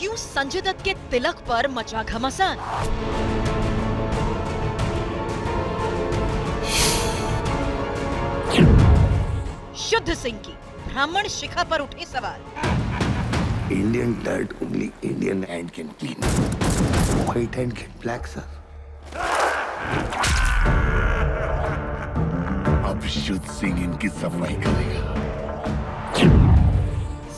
क्यों संजय दत्त के तिलक पर मचा घमासान? शुद्ध सिंह की ब्राह्मण शिखा पर उठे सवाल। Indian dirt only Indian hand can clean. White hand can black, sir. अब शुद्ध सिंह इनकी सफाई करेगा।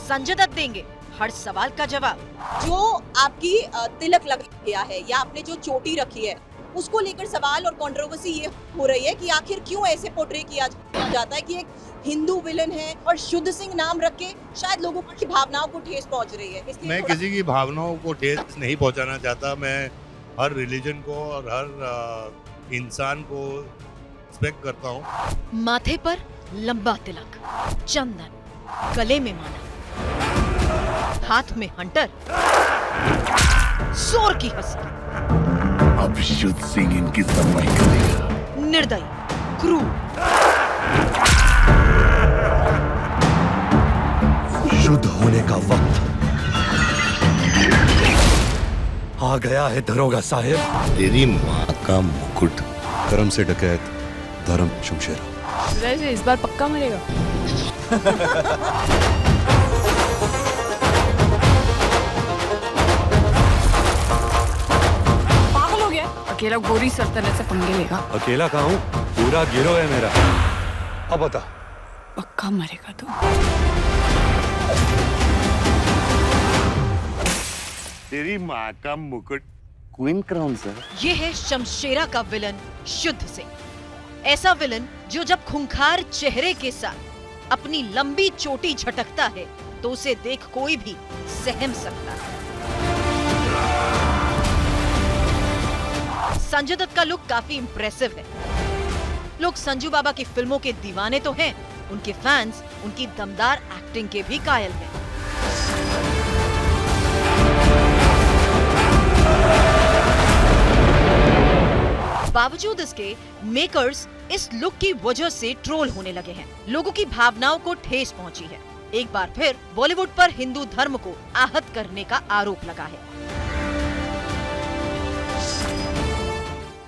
संजय दत्त देंगे हर सवाल का जवाब। जो आपकी तिलक लग गया है या आपने जो चोटी रखी है उसको लेकर सवाल और कंट्रोवर्सी ये हो रही है कि आखिर क्यों ऐसे पोर्ट्रे किया जाता है कि एक हिंदू विलन है और शुद्ध सिंह नाम रख के शायद लोगों की भावनाओं को ठेस पहुंच रही है। मैं किसी की भावनाओं को ठेस नहीं पहुंचाना चाहता। मैं हर रिलीजन को और हर इंसान को रिस्पेक्ट करता हूं। माथे पर लंबा तिलक, चंदन, गले में माला, हाथ में हंटर, जोर की हंसी। अब शुद्ध सिंह इनकी सफाई करेगा। निर्दयी, क्रूर, शुद्ध होने का वक्त आ गया है दरोगा साहेब। तेरी माँ का मुकुट। कर्म से डकैत, धर्म शमशेरा। वैसे इस बार पक्का मरेगा। पागल हो गया, अकेला गोरी सल्तनत से पंगे लेगा। अकेला कहाँ हूँ, पूरा गिरोह है मेरा। अब बता, पक्का मरेगा तो। तेरी माँ का मुकुट। Queen crown, sir. ये है शमशेरा का विलन शुद्ध सिंह। ऐसा विलन जो जब खूंखार चेहरे के साथ अपनी लंबी चोटी झटकता है तो उसे देख कोई भी सहम सकता है। संजय दत्त का लुक काफी इंप्रेसिव है। लोग संजू बाबा की फिल्मों के दीवाने तो हैं, उनके फैंस उनकी दमदार एक्टिंग के भी कायल हैं। बावजूद इसके मेकर्स इस लुक की वजह से ट्रोल होने लगे हैं। लोगों की भावनाओं को ठेस पहुंची है। एक बार फिर बॉलीवुड पर हिंदू धर्म को आहत करने का आरोप लगा है।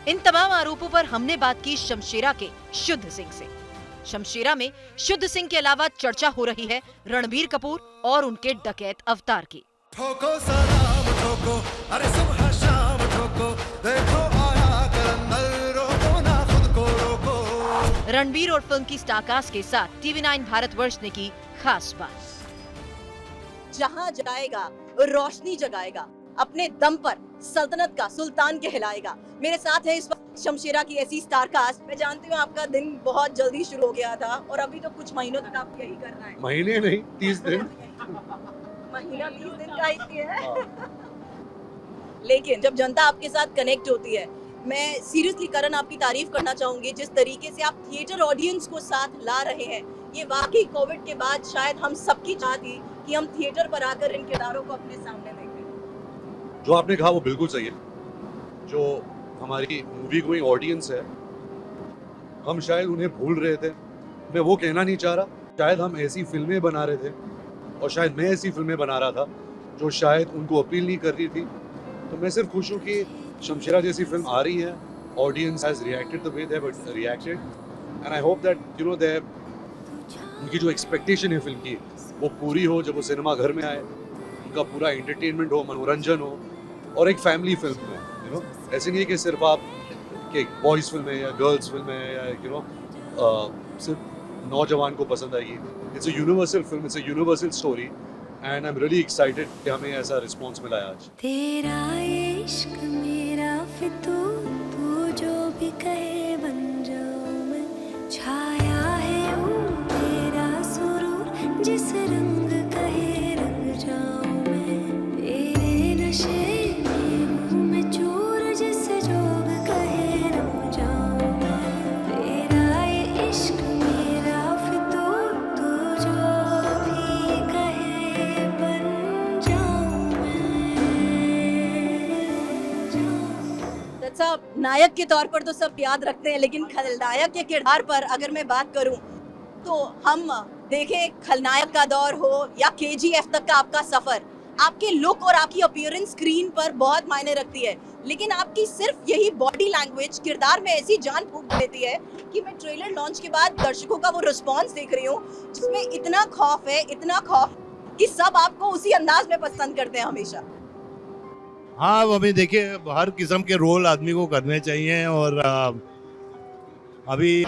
इन तमाम आरोपों पर हमने बात की शमशेरा के शुद्ध सिंह से। शमशेरा में शुद्ध सिंह के अलावा चर्चा हो रही है रणबीर कपूर और उनके डकैत अवतार की। ठोको सलाम ठोको, अरे सुबह शाम ठोको, देखो आया कलंदर, रोको ना खुद को रोको। रणबीर और फिल्म की स्टारकास्ट के साथ TV9 भारतवर्ष ने की खास बात। जहाँ जाएगा रोशनी जगाएगा, अपने दम पर सल्तनत का सुल्तान कहलाएगा। मेरे साथ है इस वक्त शमशेरा की ऐसी स्टारकास्ट। मैं जानती हूँ आपका दिन बहुत जल्दी शुरू हो गया था और अभी तो कुछ महीनों तक आप यही करना है। महीने नहीं, 30 दिन। महीना 30 दिन का ही है। लेकिन जब जनता आपके साथ कनेक्ट होती है, मैं सीरियसली करण आपकी तारीफ करना चाहूंगी जिस तरीके से आप थिएटर ऑडियंस को साथ ला रहे हैं। ये वाकई कोविड के बाद शायद हम सबकी चाह थी कि हम थिएटर पर आकर इन किरदारों को अपने सामने देखें। जो आपने कहा वो बिल्कुल सही है। जो हमारी मूवी गोइंग ऑडियंस है, हम शायद उन्हें भूल रहे थे। मैं वो कहना नहीं चाह रहा, शायद हम ऐसी फिल्में बना रहे थे और शायद मैं ऐसी फिल्में बना रहा था जो शायद उनको अपील नहीं कर रही थी। तो मैं सिर्फ खुश हूँ कि शमशेरा जैसी फिल्म आ रही है। Audience has reacted the way they have reacted and I hope that you know they उनकी जो एक्सपेक्टेशन है फिल्म की वो पूरी हो जब वो सिनेमा घर में आए। उनका पूरा एंटरटेनमेंट हो, मनोरंजन हो और एक फैमिली फिल्म है। यू नो, ऐसे नहीं है कि सिर्फ आप कि बॉयज़ फिल्म है या गर्ल्स फिल्म है या यू नो सिर्फ नौजवान को पसंद आएगी। It's a universal film, it's a universal story and I am really excited कि हमें ऐसा रिस्पॉन्स मिला है आज। तेरा इश्क मेरा फितूर, तू जो भी कहे बन जाऊं मैं। छाया है वो तेरा सुरूर, जिस रंग कहे रंग जाऊं मैं। तेरे नशे में मुँह में चूर, जिस जोग कहे रंग जाऊं मैं। तेरा ये इश्क मेरा फितूर, तू जो भी कहे बन जाऊं अच्छा, नायक के तौर पर तो सब याद रखते हैं, लेकिन खलनायक के किरदार पर अगर मैं बात करूं तो हम देखें खलनायक का दौर हो या KGF तक का आपका सफर, आपके लुक और आपकी अपीयरेंस स्क्रीन पर बहुत मायने रखती है, लेकिन आपकी सिर्फ यही बॉडी लैंग्वेज किरदार में ऐसी जान फूंक देती है कि मैं ट्रेलर लॉन्च के बाद दर्शकों का वो रिस्पांस देख रही हूँ जिसमें इतना खौफ कि सब आपको उसी अंदाज में पसंद करते हैं हमेशा। हाँ, अभी देखिए हर किस्म के रोल आदमी को करने चाहिए और अभी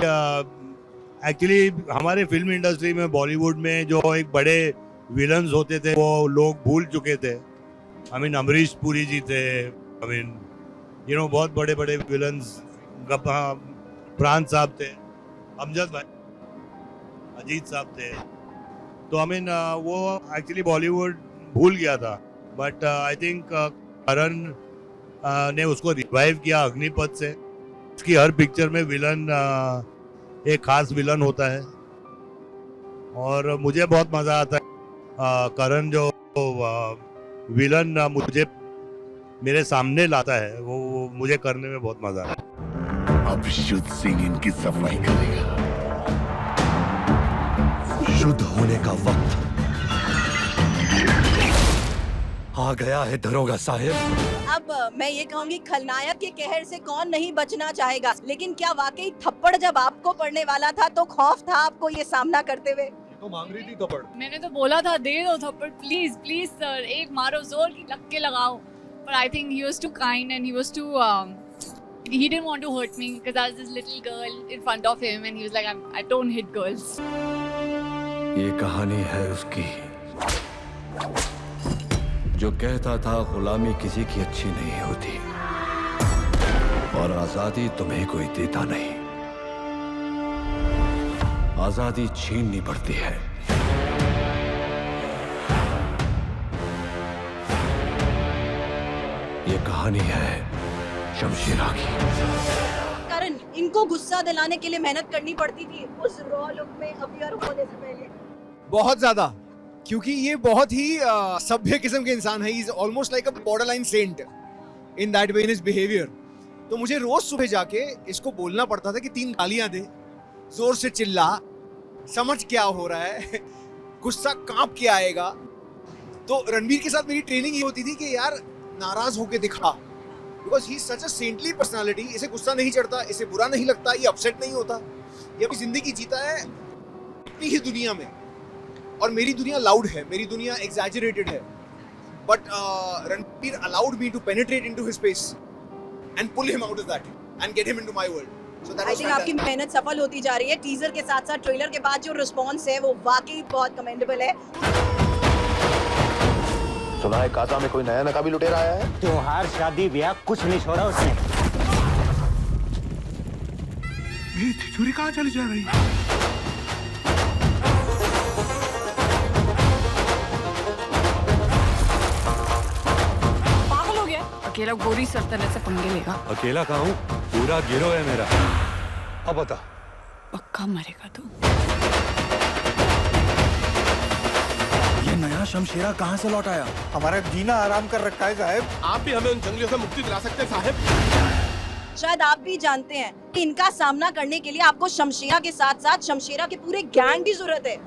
एक्चुअली हमारे फिल्म इंडस्ट्री में बॉलीवुड में जो एक बड़े विलन्स होते थे वो लोग भूल चुके थे। आई मीन अमरीश पुरी जी थे, आई मीन बहुत बड़े बड़े विलन्स, प्राण साहब थे, अमजद भाई, अजीत साहब थे। तो आई मीन वो एक्चुअली बॉलीवुड भूल गया था, बट आई थिंक करण ने उसको रिवाइव किया अग्निपथ से। उसकी हर पिक्चर में विलन एक खास विलन होता है और मुझे बहुत मजा आता है। करण जो विलन मुझे मेरे सामने लाता है वो मुझे करने में बहुत मजा आता है। अब शुद्ध सिंह इनकी सफाई करेगा। शुद्ध होने का वक्त आ गया है दरोगा साहब। अब मैं ये कहूंगी, खलनायक के कहर से कौन नहीं बचना चाहेगा, लेकिन क्या वाकई थप्पड़ जब आपको पड़ने वाला था तो खौफ था आपको ये सामना करते हुए? तो मांग रही थी थप्पड़। मैंने तो बोला था दे दो थप्पड़, प्लीज प्लीज सर, एक मारो, जोर की लग के लगाओ। But I think he was too kind and he was too he didn't want to hurt me because I was this little girl in front of him and he was like I don't hit girls. ये कहानी है उसकी जो कहता था गुलामी किसी की अच्छी नहीं होती और आजादी तुम्हें कोई देता नहीं, आजादी छीननी पड़ती है। ये कहानी है शमशीरा की। कारण इनको गुस्सा दिलाने के लिए मेहनत करनी पड़ती थी उस रॉ लुक में अपीयर होने से पहले। बहुत ज्यादा, क्योंकि ये बहुत ही सभ्य किस्म के इंसान है। Is almost like a borderline saint in that way in his behaviour. तो मुझे रोज सुबह जाके इसको बोलना पड़ता था कि 3 गालियां दे, जोर से चिल्ला, समझ क्या हो रहा है, गुस्सा कांप के आएगा। तो रणबीर के साथ मेरी ट्रेनिंग ये होती थी कि यार नाराज होके दिखा, because he is such a saintly personality. इसे गुस्सा नहीं चढ़ता, इसे बुरा नहीं लगता, ये अपसेट नहीं होता, ये अपनी जिंदगी जीता है अपनी ही दुनिया में। और मेरी दुनिया लाउड है, मेरी दुनिया एग्जैजरेटेड है, but Ranbir allowed me to penetrate into his space and pull him out of that and get him into my world. So that I think आपकी मेहनत सफल होती जा रही है। टीजर के साथ साथ ट्रेलर के बाद जो रिस्पांस है वो वाकई बहुत कमेंडेबल है। सुना है काजा में कोई नया नकाबी लुटेरा आया है? त्योहार शादी ब्याह कुछ नहीं छोड़ा उसने। ये तिजोरी कहाँ चली जा रही है? पागल हो गया, अकेला गोरी सल्तनत से पंगे लेगा। अकेला कहाँ हूँ, पूरा गिरोह है मेरा। अब बता, पक्का मरेगा तू। ये नया शमशीरा कहाँ से लौट आया? हमारा जीना आराम कर रखा है साहब। आप भी हमें उन जंगलियों से मुक्ति दिला सकते हैं साहब। शायद आप भी जानते हैं कि इनका सामना करने के लिए आपको शमशीरा के साथ साथ शमशीरा के पूरे गैंग की जरूरत है।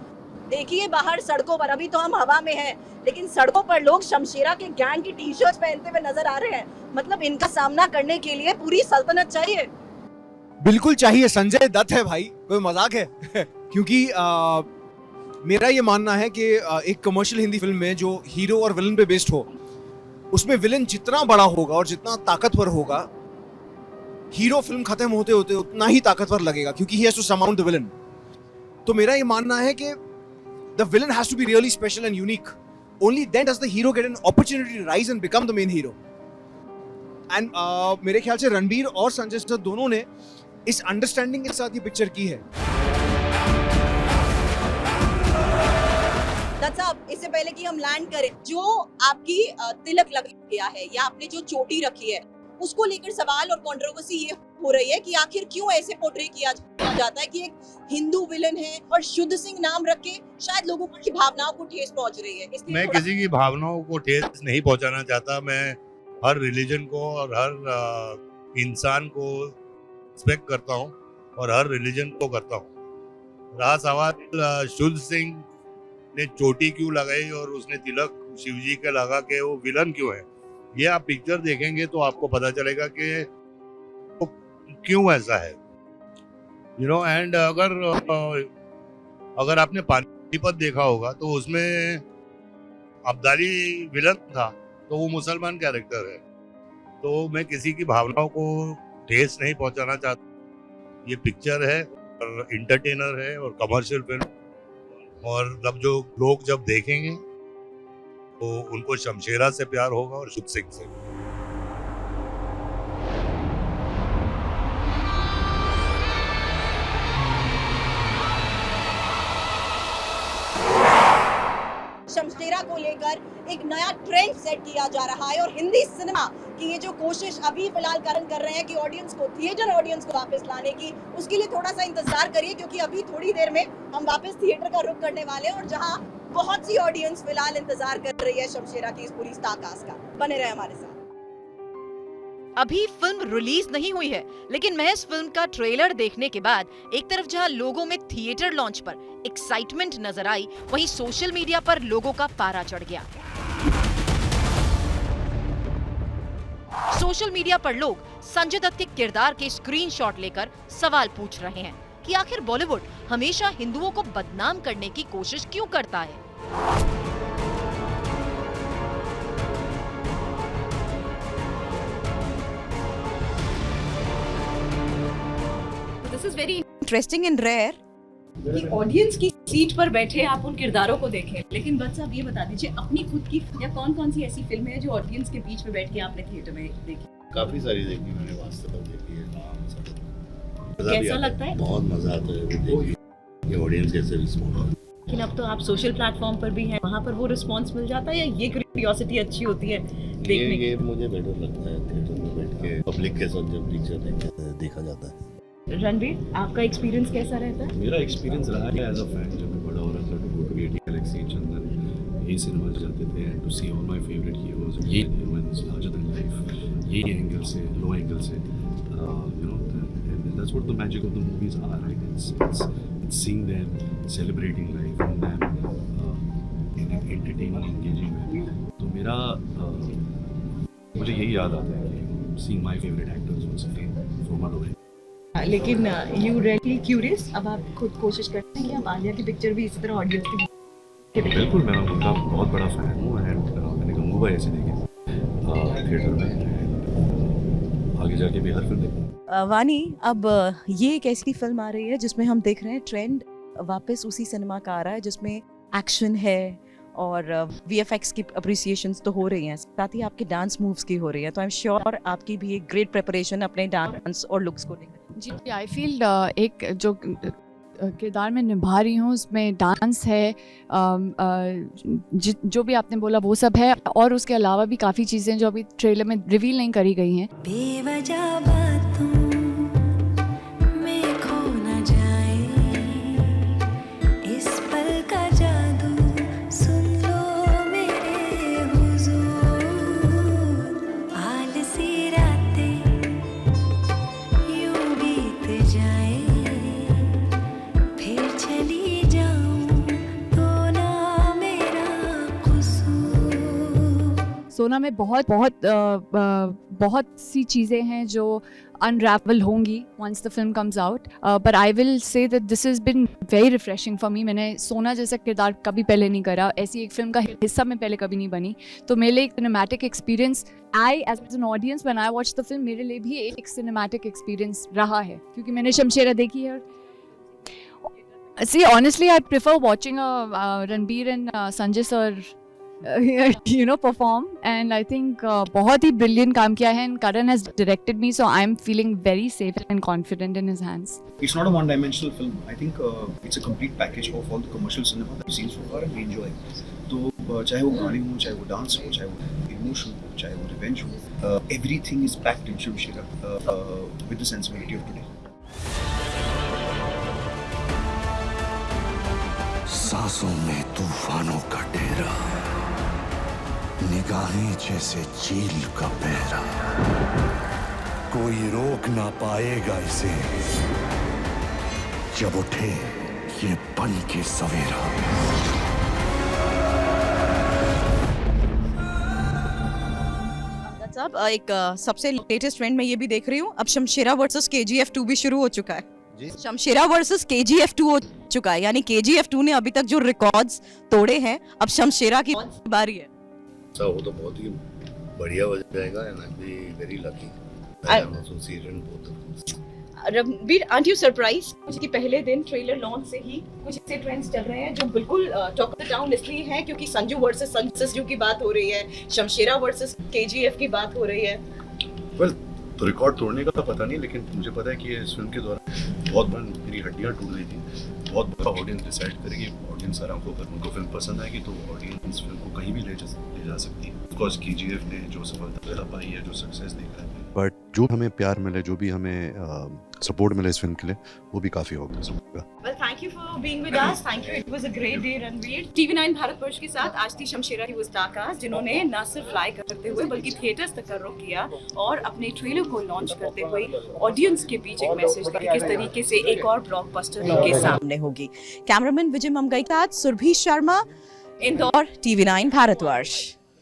देखिए बाहर सड़कों पर, अभी तो हम हवा में हैं, लेकिन सड़कों पर लोग शमशीरा के गैंग की टी-शर्ट्स पहनते हुए नजर आ रहे हैं। मतलब इनका सामना करने के लिए पूरी सल्तनत चाहिए। बिल्कुल चाहिए। संजय दत्त है भाई, कोई मजाक है? क्योंकि मेरा ये मानना है कि एक कमर्शियल हिंदी फिल्म में जो हीरो और विलन पे बेस्ड हो, उसमें विलन जितना बड़ा होगा और जितना ताकतवर होगा, हीरो फिल्म खत्म होते होते उतना ही ताकतवर लगेगा, क्योंकि he has to surround the villain. तो मेरा ये मानना है कि the villain has to be really special and unique. Only then does the hero get an opportunity to rise and become the main hero. And मेरे ख्याल से रणबीर और संजय दत्त दोनों ने इस अंडरस्टैंडिंग के साथ ये पिक्चर की है। दत्त साहब, इससे पहले कि हम लैंड करें, जो आपकी तिलक लग गया है या आपने जो चोटी रखी है, उसको लेकर सवाल और कंट्रोवर्सी ये हो रही है कि आखिर क्यों ऐसे पोर्ट्रे किया जाता है कि एक हिंदू विलन है और शुद्ध सिंह नाम रख के शायद लोगों की भावनाओं को ठेस पहुंच रही है। इसलिए मैं किसी की भावनाओं को ठेस नहीं पहुंचाना चाहता। मैं हर रिलीजन को और हर इंसान को रिस्पेक्ट करता हूं और हर रिलीजन को करता हूं। रहा सवाल शुद्ध सिंह ने चोटी क्यों लगाई और उसने तिलक शिव जी के लगा कि वो विलन क्यों है। ये आप पिक्चर देखेंगे तो आपको पता चलेगा कि वो क्यों ऐसा है, यू नो। एंड अगर आपने पानीपत देखा होगा तो उसमें अब्दाली विलन था, तो वो मुसलमान कैरेक्टर है। तो मैं किसी की भावनाओं को ठेस नहीं पहुंचाना चाहता। ये पिक्चर है और इंटरटेनर है और कमर्शियल फिल्म, और लोग जब देखेंगे तो उनको शमशेरा से प्यार होगा और शुभ सिंह से। शमशेरा को लेकर एक नया ट्रेंड सेट किया जा रहा है और हिंदी सिनेमा की ये जो कोशिश अभी फिलहाल करण कर रहे हैं कि ऑडियंस को, थिएटर ऑडियंस को वापस लाने की, उसके लिए थोड़ा सा इंतजार करिए, क्योंकि अभी थोड़ी देर में हम वापस थिएटर का रुख करने वाले हैं और जहां बहुत सी ऑडियंस फिलहाल इंतजार कर रही है शमशेरा की इस पूरी स्टारकास्ट का। बने रहे हमारे साथ। अभी फिल्म रिलीज नहीं हुई है, लेकिन महज फिल्म का ट्रेलर देखने के बाद एक तरफ जहां लोगों में थिएटर लॉन्च पर एक्साइटमेंट नजर आई, वहीं सोशल मीडिया पर लोगों का पारा चढ़ गया। सोशल मीडिया पर लोग संजय दत्त के किरदार के स्क्रीनशॉट लेकर सवाल पूछ रहे हैं कि आखिर बॉलीवुड हमेशा हिंदुओं को बदनाम करने की कोशिश क्यों करता है। This is very interesting and rare कि ऑडियंस की सीट पर बैठे आप उन किरदारों को देखें। लेकिन बस साहब ये बता दीजिए, अपनी खुद की या कौन कौन सी ऐसी फिल्में हैं जो ऑडियंस के बीच में बैठ के आपने थिएटर में देखी? काफी सारी देखी मैंने, वास्तव में देखी है। कैसा लगता है? बहुत मजा आता है देखिए ये ऑडियंस कैसे रिस्पॉन्ड करती है। लेकिन अब तो आप सोशल प्लेटफॉर्म पर भी हैं, वहाँ पर वो रिस्पांस मिल जाता है या ये क्यूरियोसिटी अच्छी होती है देखने की? ये मुझे बेटर लगता है थिएटर में बैठ के पब्लिक के साथ जब पिक्चर देखा जाता है। रणवीर, आपका एक्सपीरियंस कैसा रहता है? मेरा एक्सपीरियंस रहा है एज अ फैन, जब मैं बड़ा हो रहा था to go to Gaiety Galaxy Chandan, ये सिनेमा जाते थे and to see all my favourite heroes, ये ह्यूमंस लार्जर देन लाइफ, ये एंगल से, लो एंगल से, you know, and that's what the magic of the movies are, right? It's seeing them, celebrating life and them entertaining, engaging with. तो मेरा मुझे यही याद आता है कि seeing my favorite actors on screen from a way. लेकिन you really curious, अब आप खुद कोशिश करते हैं कि आप आलिया की पिक्चर भी इसी तरह ऑडियंस की? बिल्कुल, मैं उनका बहुत बड़ा फैन हूँ एंड मैंने गंगूबाई ऐसे देखे थिएटर में, आगे जाके भी हर फिल्म देखूँ। वानी, अब ये एक ऐसी फिल्म आ रही है जिसमें हम देख रहे हैं ट्रेंड वापस उसी सिनेमा का आ रहा है जिसमें एक्शन है और VFX की अप्रिसिएशंस तो हो रही हैं, साथ ही आपके डांस मूव्स की हो रही है। तो आई एम श्योर आपकी भी एक ग्रेट प्रिपरेशन अपने डांस और लुक्स को लेकर। जी, आई फील एक जो किरदार मैं निभा रही हूँ उसमें डांस है, जो भी आपने बोला वो सब है, और उसके अलावा भी काफ़ी चीज़ें जो अभी ट्रेलर में रिवील नहीं करी गई हैं। बेवजह बातों में खो न जाए, इस पल का जादू सुन लो मेरे हुजूर, आलसी रातें यूं बीत जाए, फिर चली जाऊं तो ना मेरा कसूर। सोना में बहुत सी चीज़ें हैं जो अनरैवल होंगी once the film comes out, but I will say that this has been very refreshing for me. मैंने सोना जैसा किरदार कभी पहले नहीं करा, ऐसी एक फिल्म का हिस्सा मैं पहले कभी नहीं बनी, तो मेरे लिए एक cinematic experience, I as an audience when I watch the film, मेरे लिए भी एक सिनेमैटिक एक्सपीरियंस रहा है, क्योंकि मैंने शमशेरा देखी है। See, honestly, I prefer watching Ranbir and Sanjay sir, you know, perform, and I think बहुत ही brilliant काम किया है, and Karan has directed me, so I'm feeling very safe and confident in his hands. It's not a one-dimensional film. I think it's a complete package of all the commercial cinema that we've seen so far and we enjoy. तो चाहे वो गाने हो, चाहे वो dance हो, चाहे वो इमोशन हो, चाहे वो रिवेंज हो, everything is packed in Shamshera with the sensibility of today. सांसों में तूफानों का डेरा, निगाहें जैसे चील का पहरा, कोई रोक ना पाएगा इसे जब उठे ये बन के सवेरा। साहब एक सबसे लेटेस्ट ट्रेंड में ये भी देख रही हूँ, अब शमशेरा वर्सेस KGF 2 भी शुरू हो चुका है। शमशेरा वर्सेस KGF 2 हो चुका है, यानी KGF 2 ने अभी तक जो रिकॉर्ड्स तोड़े हैं, अब शमशेरा की बारी है। वो तो बहुत ही बढ़िया हो जाएगा and I be very lucky I am associated both. Ranbir, are you surprise कि पहले दिन ट्रेलर लॉन्च से ही कुछ ऐसे ट्रेंड्स चल रहे हैं जो बिल्कुल टॉक ऑफ द टाउन इसलिए हैं क्योंकि संजू वर्सेस संजू की बात हो रही है, शमशेरा वर्सेस KGF की बात हो रही है। वेल तो रिकॉर्ड तोड़ने का तो पता नहीं, लेकिन मुझे पता है कि इस फिल्म के दौरान बहुत बार मेरी हड्डियां टूट गई थी। बहुत बड़ा ऑडियंस डिसाइड करेगी, ऑडियंस आराम को अगर उनको फिल्म पसंद आएगी तो ऑडियंस फिल्म को कहीं भी ले जा सकती है। ऑफ कोर्स KGF ने जो सफलता पाई है, जो सक्सेस देखा है, बट जो हमें प्यार मिले, जो भी हमें सपोर्ट मिले इस फिल्म के लिए, वो भी काफी होगा। Well, thank you for being with us. Thank you. It was a great day, Ranbir. TV9 Bharatvarsh के साथ आज थी शमशेरा की वो स्टारकास्ट जिन्होंने न सिर्फ फ्लाई करते हुए बल्कि थिएटर्स तक का रुख किया और अपने ट्रेलर को लॉन्च करते हुए ऑडियंस के बीच एक मैसेज दिया कि किस तरीके से एक और ब्लॉकबस्टर के सामने होगी। कैमरामैन विजय ममगाई के साथ सुरभि शर्मा, इंदौर, TV9 भारतवर्ष।